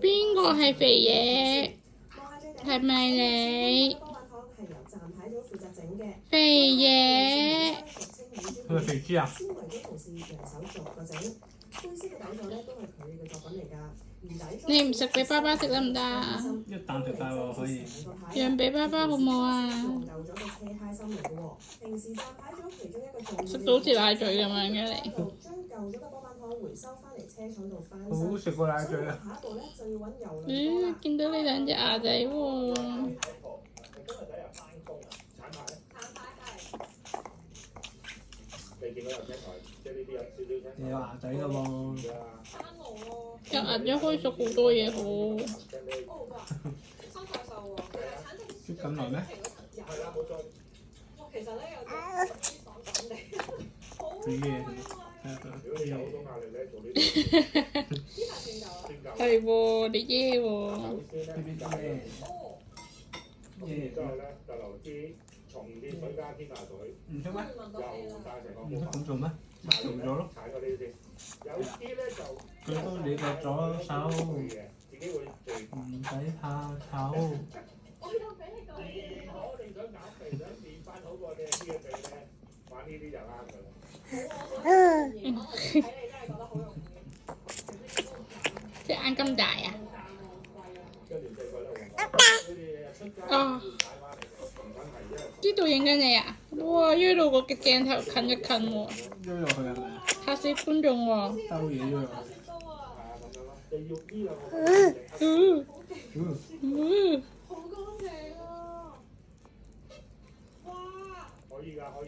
邊個係肥嘢？係咪你？肥嘢。佢係肥豬啊！你唔食俾爸爸食得唔得啊？一啖食晒喎，可以。讓俾爸爸好唔好啊？食到好似奶嘴咁樣嘅你。好食過奶嘴啊！見到你兩隻牙仔喎。你有牙仔㗎喎。有牙仔可以食好多嘢好。啜緊來咩？做嘢係喎，你耶喎。唔識咩？唔識咁做咩？做咗咯。佢都你嘅左手，唔使怕醜。隻眼咁大啊！哦，呢度影緊你啊！哇，喐到個鏡頭近一近喎。喐落去係咪啊？嚇死觀眾喎！兜嘢喐落去。好乾淨啊！哇！可以㗎，可以㗎。